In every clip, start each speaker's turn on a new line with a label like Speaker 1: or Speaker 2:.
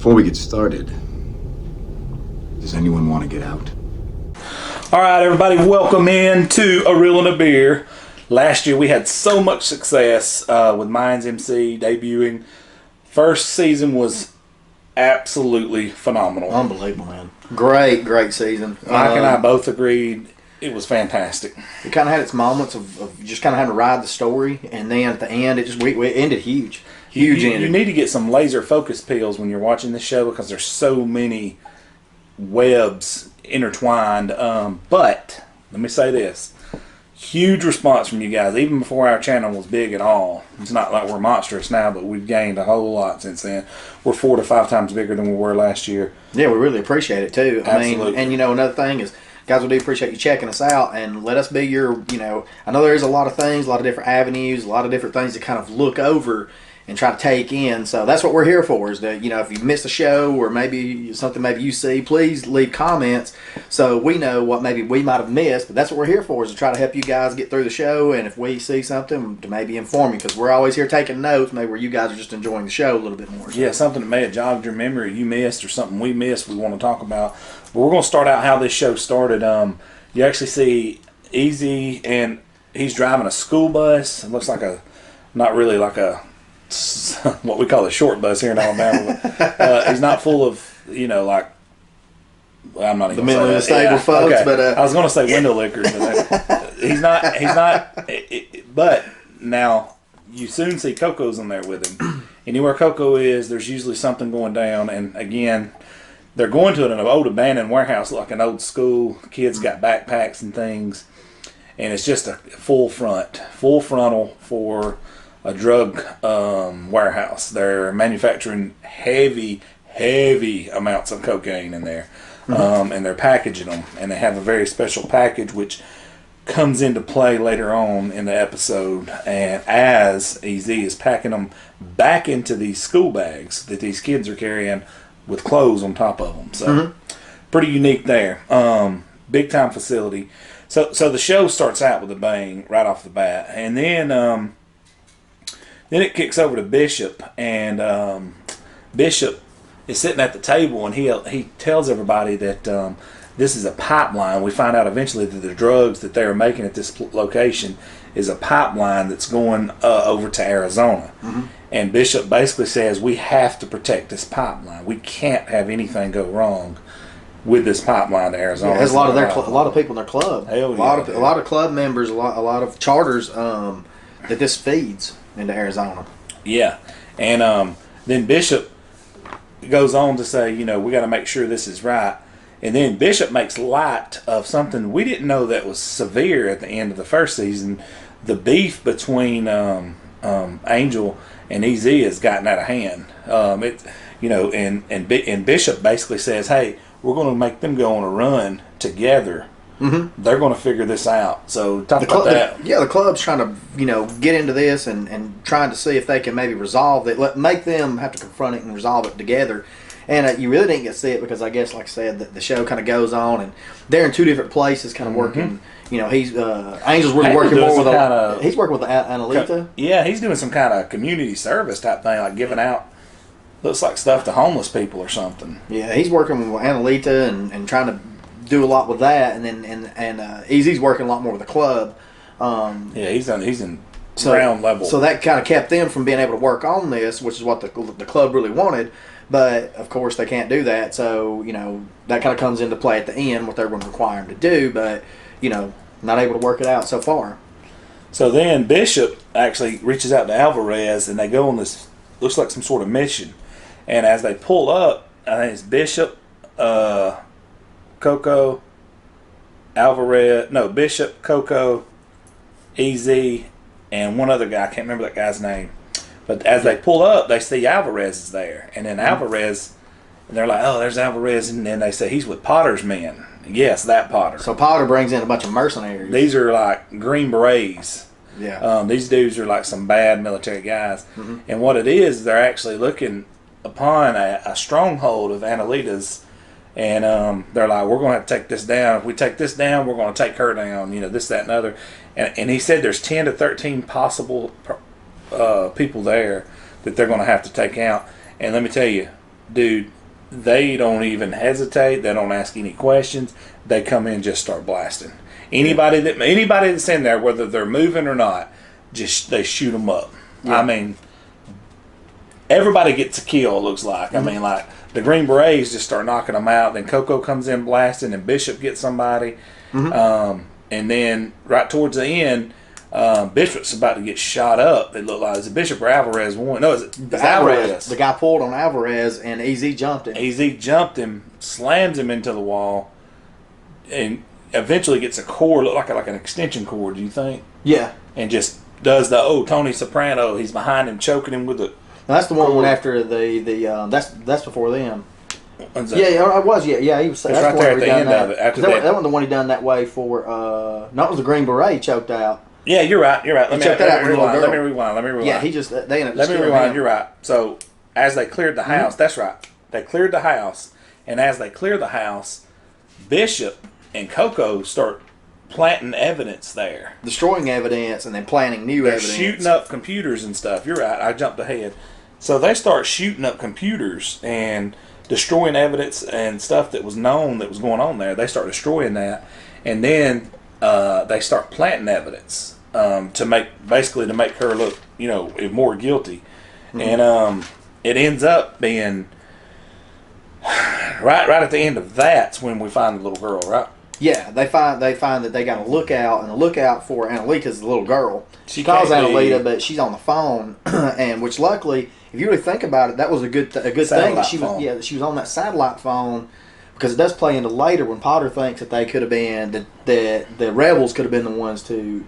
Speaker 1: Before we get started, does anyone want to get out?
Speaker 2: All right, everybody, welcome in to A Reel and a Beer. Last year we had so much success with Mayans MC debuting. First season was absolutely phenomenal.
Speaker 3: Unbelievable, man. Great season.
Speaker 2: Mike and I both agreed it was fantastic.
Speaker 3: It kind of had its moments of just kind of having to ride the story, and then at the end, it ended huge. Huge ending.
Speaker 2: You need to get some laser focus pills when you're watching this show because there's so many webs intertwined. But let me say this. Huge response from you guys, even before our channel was big at all. It's not like we're monstrous now, but we've gained a whole lot since then. We're 4 to 5 times bigger than we were last year.
Speaker 3: Yeah, we really appreciate it too.
Speaker 2: Absolutely.
Speaker 3: I mean, and you know, another thing is, guys, we do appreciate you checking us out and let us be your, I know there's a lot of things, a lot of different avenues, a lot of different things to kind of look over and try to take in. So that's what we're here for, is that, if you missed a show or maybe something you see, please leave comments so we know what maybe we might have missed. But that's what we're here for, is to try to help you guys get through the show, and if we see something, to maybe inform you, because we're always here taking notes, maybe where you guys are just enjoying the show a little bit more.
Speaker 2: Yeah, something that may have jogged your memory you missed, or something we missed we want to talk about. But we're going to start out how this show started. You actually see Easy, and he's driving a school bus. It looks like not really like a what we call a short bus here in Alabama. But, he's not full of, like, well, I'm not even
Speaker 3: the mentally unstable folks.
Speaker 2: Okay.
Speaker 3: But
Speaker 2: I was going to say window lickers, but he's not. But now you soon see Coco's in there with him. Anywhere Coco is, there's usually something going down. And again, they're going to an old abandoned warehouse, like an old school. Kids got backpacks and things, and it's just a full frontal for a drug warehouse. They're manufacturing heavy amounts of cocaine in there, and they're packaging them, and they have a very special package which comes into play later on in the episode, and as EZ is packing them back into these school bags that these kids are carrying with clothes on top of them. So pretty unique there. Big time facility. So the show starts out with a bang right off the bat, and then it kicks over to Bishop, and Bishop is sitting at the table, and he tells everybody that this is a pipeline. We find out eventually that the drugs that they are making at this location is a pipeline that's going over to Arizona. And Bishop basically says, we have to protect this pipeline. We can't have anything go wrong with this pipeline to Arizona.
Speaker 3: Yeah, there's a lot of people in their club.
Speaker 2: Hell
Speaker 3: a lot of club members, a lot of charters that this feeds into Arizona.
Speaker 2: Yeah, and then Bishop goes on to say, we got to make sure this is right. And then Bishop makes light of something we didn't know that was severe at the end of the first season. The beef between Angel and EZ has gotten out of hand. And Bishop basically says, "Hey, we're going to make them go on a run together. They're going to figure this out." So talk about that.
Speaker 3: The club's trying to get into this and trying to see if they can maybe resolve it, make them have to confront it and resolve it together. And you really didn't get to see it because I guess, like I said, the show kind of goes on, and they're in two different places, kind of working. He's Angel's really working more with he's working with Annalita.
Speaker 2: Yeah, he's doing some kind of community service type thing, like giving out, looks like stuff to homeless people or something.
Speaker 3: Yeah, he's working with Annalita and trying to do a lot with that, and then Easy's working a lot more with the club.
Speaker 2: He's in ground level.
Speaker 3: So that kind of kept them from being able to work on this, which is what the club really wanted. But of course they can't do that. So that kind of comes into play at the end, what they're going to require them to do. But not able to work it out so far.
Speaker 2: So then Bishop actually reaches out to Alvarez, and they go on this, looks like some sort of mission. And as they pull up, I think it's Bishop, Coco, Alvarez, no, Bishop, Coco, EZ, and one other guy. I can't remember that guy's name. But as they pull up, they see Alvarez is there. And then Alvarez, and they're like, oh, there's Alvarez. And then they say he's with Potter's men. Yes, that Potter.
Speaker 3: So Potter brings in a bunch of mercenaries.
Speaker 2: These are like Green Berets.
Speaker 3: Yeah.
Speaker 2: These dudes are like some bad military guys. And what it is, they're actually looking upon a stronghold of Annalita's. And they're like, we're going to have to take this down. If we take this down, we're going to take her down. This, that, and other. And he said there's 10 to 13 possible people there that they're going to have to take out. And let me tell you, dude, they don't even hesitate. They don't ask any questions. They come in and just start blasting. Anybody that's in there, whether they're moving or not, just they shoot them up.
Speaker 3: Yeah.
Speaker 2: I mean, everybody gets a kill. It looks like. I mean, like the Green Berets just start knocking them out. Then Coco comes in blasting, and Bishop gets somebody. And then right towards the end, Bishop's about to get shot up. It looked like is it Bishop or Alvarez won. No, it's Alvarez.
Speaker 3: The guy pulled on Alvarez, and EZ jumped him.
Speaker 2: EZ jumped him, slams him into the wall, and eventually gets a cord, look like an extension cord. Do you think?
Speaker 3: Yeah.
Speaker 2: And just does the Tony Soprano. He's behind him, choking him with the.
Speaker 3: Now, that's the one went after the that's before them.
Speaker 2: When's that?
Speaker 3: Yeah, it was. Yeah, he was.
Speaker 2: It's
Speaker 3: That's
Speaker 2: right
Speaker 3: the one
Speaker 2: there at
Speaker 3: where
Speaker 2: the
Speaker 3: he done
Speaker 2: end
Speaker 3: that.
Speaker 2: of it. After
Speaker 3: that,
Speaker 2: that,
Speaker 3: that was the one he done that way for. No, it was the Green Beret choked out.
Speaker 2: Yeah, you're right. Let me rewind. Let me rewind.
Speaker 3: Yeah, he just they ended up.
Speaker 2: Let me
Speaker 3: killing
Speaker 2: rewind.
Speaker 3: him.
Speaker 2: You're right. So as they cleared the house, that's right. They cleared the house, and as they clear the house, Bishop and Coco start planting evidence there.
Speaker 3: Destroying evidence and then planting new
Speaker 2: They're
Speaker 3: evidence.
Speaker 2: shooting up computers and stuff. You're right. I jumped ahead. So they start shooting up computers and destroying evidence and stuff that was known that was going on there. They start destroying that, and then they start planting evidence to make her look, more guilty. And it ends up being right at the end of that's when we find the little girl, right?
Speaker 3: Yeah, they find that they got a lookout, and a lookout for Annalita's the little girl. She calls
Speaker 2: can't be-
Speaker 3: Annalita, but she's on the phone, and which luckily, if you really think about it, that was a good thing that
Speaker 2: Satellite
Speaker 3: she
Speaker 2: phone.
Speaker 3: was that she was on that satellite phone, because it does play into later when Potter thinks that they could have been that the rebels could have been the ones to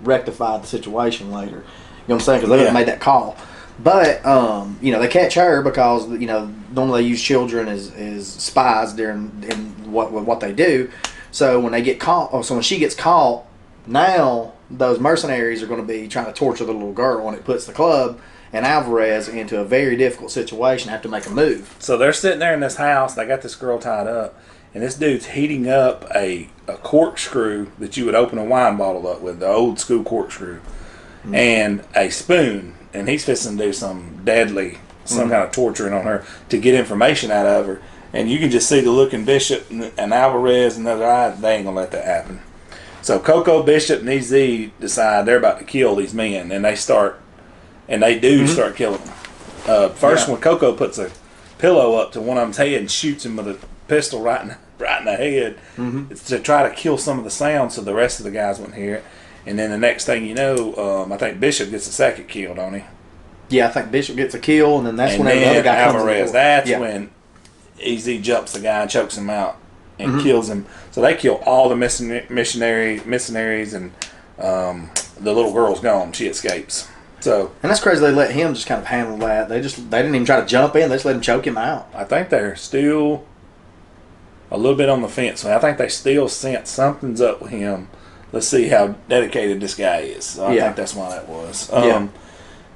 Speaker 3: rectify the situation later. You know what I'm saying? Because they would have made that call. But they catch her because normally they use children as spies during what they do. So when they get caught, so when she gets caught, now those mercenaries are going to be trying to torture the little girl, and it puts the club and Alvarez into a very difficult situation. Have to make a move.
Speaker 2: So they're sitting there in this house. They got this girl tied up, and this dude's heating up a corkscrew that you would open a wine bottle up with, the old school corkscrew, and a spoon. And he's fixing to do some deadly, some kind of torturing on her to get information out of her. And you can just see the look in Bishop and Alvarez and the other eye. They ain't gonna let that happen. So Coco, Bishop, and EZ decide they're about to kill these men, and they start, and they do start killing them. First, when Coco puts a pillow up to one of them's head and shoots him with a pistol right in the head, it's to try to kill some of the sound so the rest of the guys wouldn't hear it. And then the next thing you know, I think Bishop gets the second kill, don't he?
Speaker 3: Yeah, I think Bishop gets a kill, and then that's
Speaker 2: And
Speaker 3: when the other
Speaker 2: then
Speaker 3: guy comes in.
Speaker 2: Alvarez, that's when EZ jumps the guy and chokes him out and kills him. So they kill all the missionaries, and the little girl's gone. She escapes. So,
Speaker 3: and that's crazy. They let him just kind of handle that. They didn't even try to jump in. They just let him choke him out.
Speaker 2: I think they're still a little bit on the fence. I think they still sense something's up with him. Let's see how dedicated this guy is. So I think that's why that was.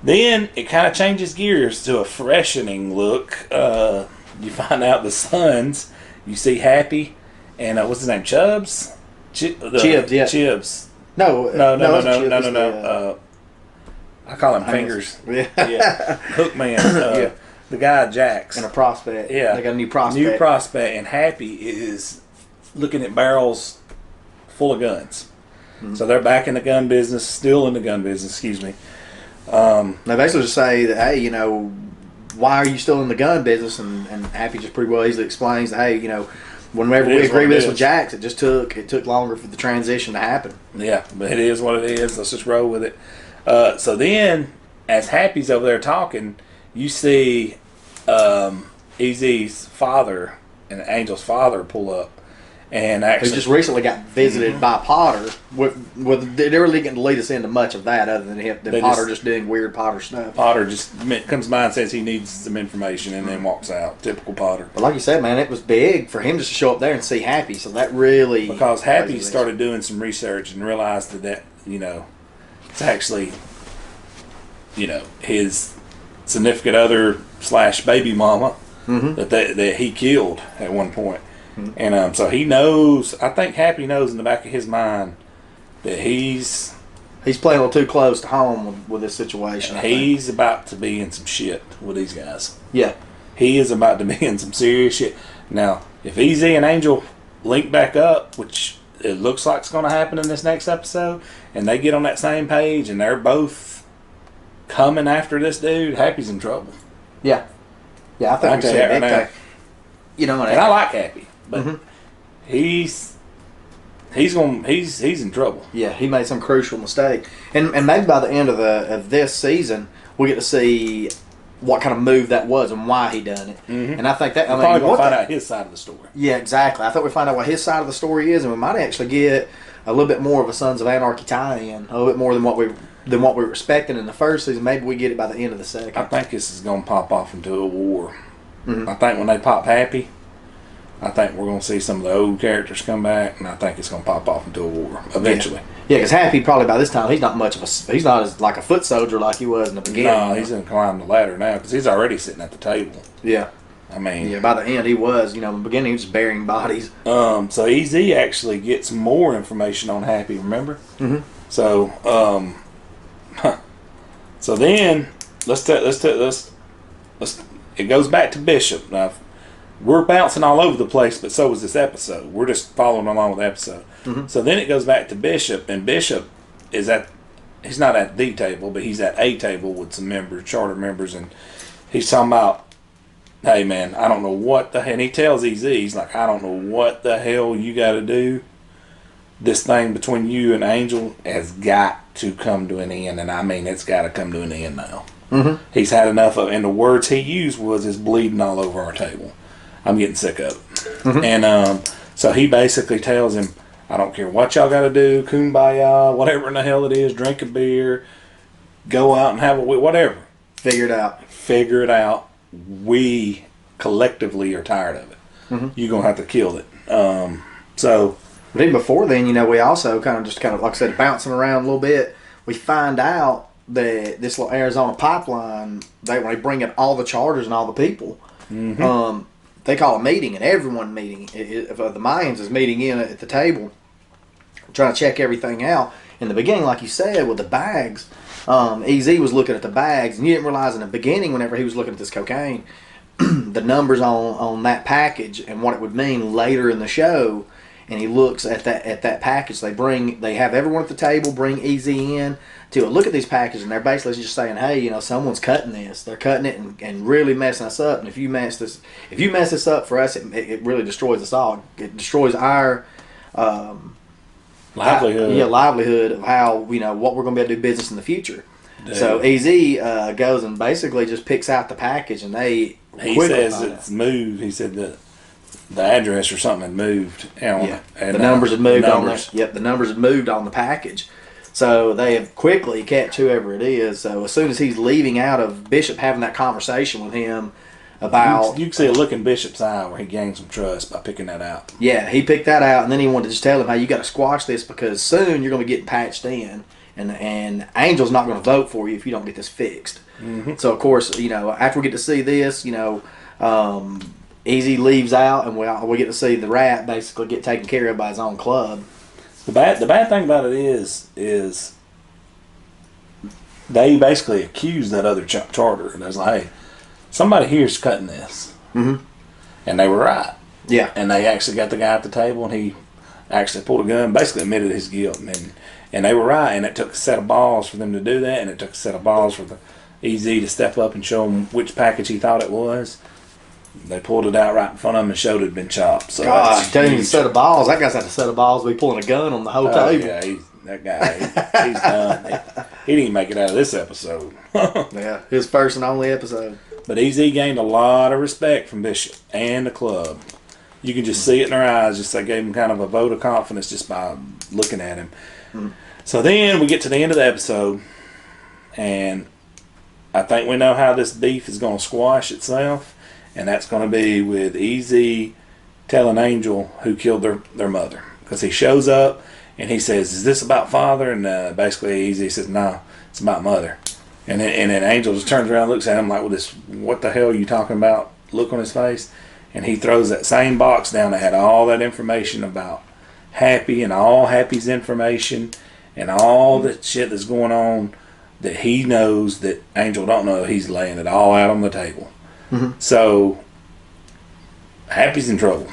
Speaker 2: Then it kind of changes gears to a freshening look. You find out the sons. You see Happy and what's his name? Chubbs?
Speaker 3: Chibs, yeah.
Speaker 2: Chibs.
Speaker 3: No.
Speaker 2: I call him Fingers.
Speaker 3: Yeah.
Speaker 2: Hookman. The guy Jax.
Speaker 3: And a prospect.
Speaker 2: Yeah.
Speaker 3: They got a new prospect.
Speaker 2: New prospect. And Happy is looking at barrels full of guns. So they're back in the gun business, still in the gun business, excuse me.
Speaker 3: They basically just say that, hey, why are you still in the gun business? And Happy just pretty well easily explains that, hey, whenever we agree with this with Jax, it took longer for the transition to happen.
Speaker 2: Yeah, but it is what it is. Let's just roll with it. So then, as Happy's over there talking, you see EZ's father and Angel's father pull up. And actually,
Speaker 3: who just recently got visited by Potter. They really didn't lead us into much of that, other than Potter just doing weird Potter stuff.
Speaker 2: Potter just comes by and says he needs some information, and then walks out. Typical Potter.
Speaker 3: But like you said, man, it was big for him just to show up there and see Happy. So that really
Speaker 2: because Happy started doing some research and realized that it's actually his significant other / baby mama that he killed at one point. And so he knows, I think Happy knows in the back of his mind that he's
Speaker 3: playing a little too close to home with this situation.
Speaker 2: He's about to be in some shit with these guys.
Speaker 3: Yeah.
Speaker 2: he is about to be in some serious shit. Now, if Easy and Angel link back up, which it looks like it's going to happen in this next episode, and they get on that same page and they're both coming after this dude, Happy's in trouble.
Speaker 3: Yeah. Yeah, I think
Speaker 2: I
Speaker 3: we
Speaker 2: tell
Speaker 3: see
Speaker 2: you
Speaker 3: a big
Speaker 2: right now.
Speaker 3: thing. You know,
Speaker 2: And I like Happy, but
Speaker 3: Mhm.
Speaker 2: he's in trouble.
Speaker 3: Yeah, he made some crucial mistake, and maybe by the end of this season, we get to see what kind of move that was and why he done it.
Speaker 2: Mhm.
Speaker 3: And I think that
Speaker 2: We're probably going to find out his side of the story.
Speaker 3: Yeah, exactly. I think we find out what his side of the story is, and we might actually get a little bit more of a Sons of Anarchy tie-in, a little bit more than what we were expecting in the first season. Maybe we get it by the end of the second.
Speaker 2: I think this is going to pop off into a war.
Speaker 3: Mhm.
Speaker 2: I think when they pop Happy, I think we're going to see some of the old characters come back, and I think it's going to pop off into a war eventually.
Speaker 3: Yeah, because Happy probably by this time he's not as like a foot soldier like he was in the beginning.
Speaker 2: No, he's going to climb the ladder now because he's already sitting at the table.
Speaker 3: Yeah,
Speaker 2: I mean,
Speaker 3: yeah. By the end he was. You know, in the beginning he was just burying bodies.
Speaker 2: so EZ actually gets more information on Happy. Remember?
Speaker 3: Mm-hmm.
Speaker 2: So, so then it goes back to Bishop. Now, we're bouncing all over the place, but so was this episode. We're just following along with the episode.
Speaker 3: Mhm.
Speaker 2: So then it goes back to Bishop, and Bishop is he's not at the table, but he's at a table with some members, charter members, and he's talking about, hey man, I don't know what the hell, and he tells EZ, he's like, I don't know what the hell you got to do. This thing between you and Angel has got to come to an end, and I mean, it's got to come to an end now.
Speaker 3: Mm-hmm.
Speaker 2: He's had enough of, and the words he used was, "It's bleeding all over our table. I'm getting sick of it."
Speaker 3: Mm-hmm.
Speaker 2: And so he basically tells him, I don't care what y'all got to do, kumbaya, whatever in the hell it is, drink a beer, go out and have whatever.
Speaker 3: Figure it out.
Speaker 2: Figure it out. We collectively are tired of it.
Speaker 3: Mm-hmm.
Speaker 2: You're going to have to kill it. So,
Speaker 3: But even before then, you know, we also kind of, like I said, bouncing around a little bit. We find out that this little Arizona pipeline, when they bring in all the charters and all the people, they call a meeting, and everyone meeting. The Mayans is meeting in at the table, trying to check everything out. In the beginning, like you said, with the bags, EZ was looking at the bags, and you didn't realize in the beginning, whenever he was looking at this cocaine, the numbers on that package and what it would mean later in the show. And he looks at that package. They have everyone at the table bring EZ in to look at these packages, and they're basically just saying, hey, you know, someone's cutting this. They're cutting it and really messing us up. And if you mess this up for us, it really destroys us all. It destroys our
Speaker 2: livelihood.
Speaker 3: Livelihood of how, you know, what we're going to be able to do business in the future. Dude. So EZ goes and basically just picks out the package, and he
Speaker 2: says it's moved. He said that the address or something had moved.
Speaker 3: Yeah, and the numbers had moved on there. Yep, the numbers had moved on the package. So they have quickly catch whoever it is. So as soon as he's leaving out of Bishop having that conversation with him about...
Speaker 2: You can see a look in Bishop's eye where he gained some trust by picking that out.
Speaker 3: Yeah, he picked that out, and then he wanted to just tell him, hey, you got to squash this because soon you're going to be getting patched in, and Angel's not going to vote for you if you don't get this fixed. Mm-hmm. So, of course, you know, after we get to see this, you know... Easy leaves out, and we get to see the rat basically get taken care of by his own club.
Speaker 2: The bad thing about it is they basically accused that other charter, and they was like, hey, somebody here's cutting this.
Speaker 3: Mm-hmm.
Speaker 2: And they were right.
Speaker 3: Yeah.
Speaker 2: And they actually got the guy at the table, and he actually pulled a gun, basically admitted his guilt, and they were right. And it took a set of balls for them to do that, and it took a set of balls for the EZ to step up and show him which package he thought it was. They pulled it out right in front of him and showed it had been chopped. So
Speaker 3: God, tell you a set of balls. That guy's had a set of balls to be pulling a gun on the whole table.
Speaker 2: Yeah, that guy, he's done. He didn't even make it out of this episode.
Speaker 3: Yeah, his first and only episode.
Speaker 2: But EZ gained a lot of respect from Bishop and the club. You can just see it in their eyes. Just they gave him kind of a vote of confidence just by looking at him. Mm. So then we get to the end of the episode, and I think we know how this beef is going to squash itself. And that's going to be with EZ telling Angel who killed their mother. Because he shows up and he says, is this about father? And basically EZ says, no, it's about mother. And then Angel just turns around and looks at him like with this, what the hell are you talking about, look on his face. And he throws that same box down that had all that information about Happy and all Happy's information and all the shit that's going on that he knows that Angel don't know. He's laying it all out on the table. So Happy's in trouble.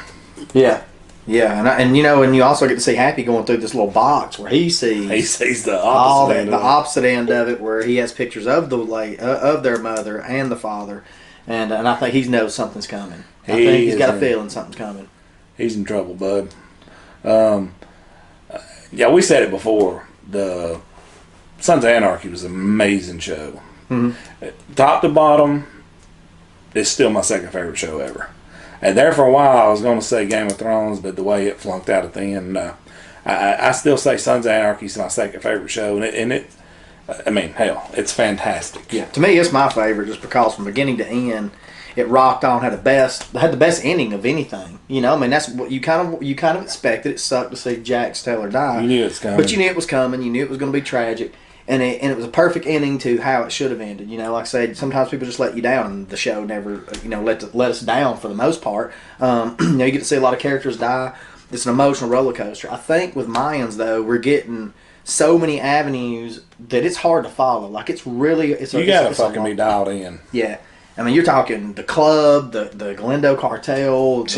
Speaker 3: Yeah. Yeah, and you know, and you also get to see Happy going through this little box where he sees
Speaker 2: The
Speaker 3: all
Speaker 2: opposite
Speaker 3: that,
Speaker 2: end
Speaker 3: the
Speaker 2: of it.
Speaker 3: opposite end of it, where he has pictures of of their mother and the father, and I think he knows something's coming. I think he's got a feeling something's coming.
Speaker 2: He's in trouble, bud. Yeah, we said it before. The Sons of Anarchy was an amazing show. Top to bottom, it's still my second favorite show ever. And there for a while, I was going to say Game of Thrones, but the way it flunked out at the end, I still say Sons of Anarchy is my second favorite show, and it I mean, hell, it's fantastic.
Speaker 3: Yeah, to me, it's my favorite just because from beginning to end, it rocked on. Had the best ending of anything. You know, I mean, that's what you kind of expected. It sucked to see Jax Taylor die.
Speaker 2: You knew it's coming,
Speaker 3: but you knew it was coming. You knew it was going to be tragic. And it was a perfect ending to how it should have ended. You know, like I said, sometimes people just let you down, and the show never, let us down for the most part. You get to see a lot of characters die. It's an emotional roller coaster. I think with Mayans, though, we're getting so many avenues that it's hard to follow. Like, it's really...
Speaker 2: You gotta fucking be dialed in.
Speaker 3: Yeah. I mean, you're talking the club, the Glendo cartel,
Speaker 2: Adelita's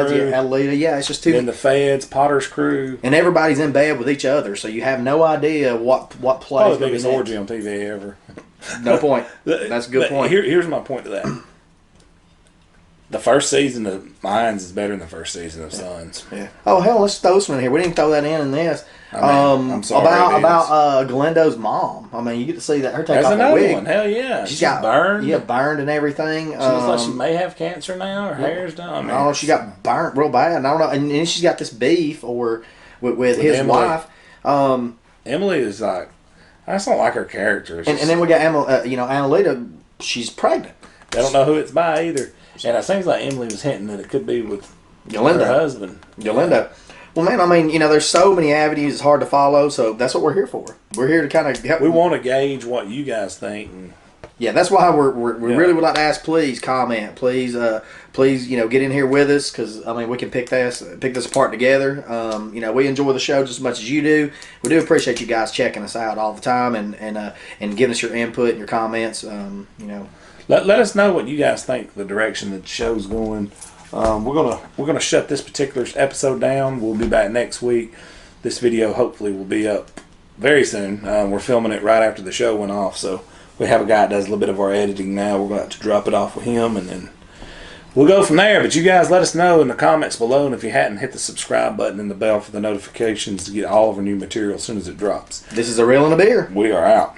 Speaker 2: crew.
Speaker 3: Yeah, Adelita, yeah, it's just too...
Speaker 2: And the feds, Potter's crew.
Speaker 3: And everybody's in bed with each other, so you have no idea what plays.
Speaker 2: Probably the biggest orgy on TV ever.
Speaker 3: No point. That's a good point.
Speaker 2: Here's my point to that. The first season of Mayans is better than the first season of Sons.
Speaker 3: Yeah. Oh, hell, let's throw some in here. We didn't throw that in this.
Speaker 2: I'm sorry.
Speaker 3: About Glendo's mom. I mean, you get to see that her take
Speaker 2: There's
Speaker 3: off
Speaker 2: another
Speaker 3: the wig.
Speaker 2: one. Hell yeah.
Speaker 3: She's
Speaker 2: got burned.
Speaker 3: Yeah, burned and everything.
Speaker 2: She looks like she may have cancer now. Her hair's done.
Speaker 3: Oh, she got burnt real bad. And I don't know. And then she's got this beef with his
Speaker 2: Emily.
Speaker 3: wife.
Speaker 2: Emily is like, I just don't like her character.
Speaker 3: And then we got Annalita. She's pregnant.
Speaker 2: They don't know who it's by either. And it seems like Emily was hinting that it could be with
Speaker 3: Galindo.
Speaker 2: her husband.
Speaker 3: Galindo. Well, man, I mean, there's so many avenues. It's hard to follow, so that's what we're here for. We're here to kind of help.
Speaker 2: We want to gauge what you guys think. And
Speaker 3: yeah, that's why we really would like to ask. Please comment. Please, get in here with us because I mean we can pick this apart together. We enjoy the show just as much as you do. We do appreciate you guys checking us out all the time and giving us your input and your comments.
Speaker 2: Let us know what you guys think the direction that the show's going. We're gonna shut this particular episode down. We'll be back next week. This video hopefully will be up very soon. We're filming it right after the show went off, so we have a guy that does a little bit of our editing now. We're going to drop it off with him, and then we'll go from there. But you guys let us know in the comments below, and if you hadn't, hit the subscribe button and the bell for the notifications to get all of our new material as soon as it drops.
Speaker 3: This is A Reel and a Beer.
Speaker 2: We are out.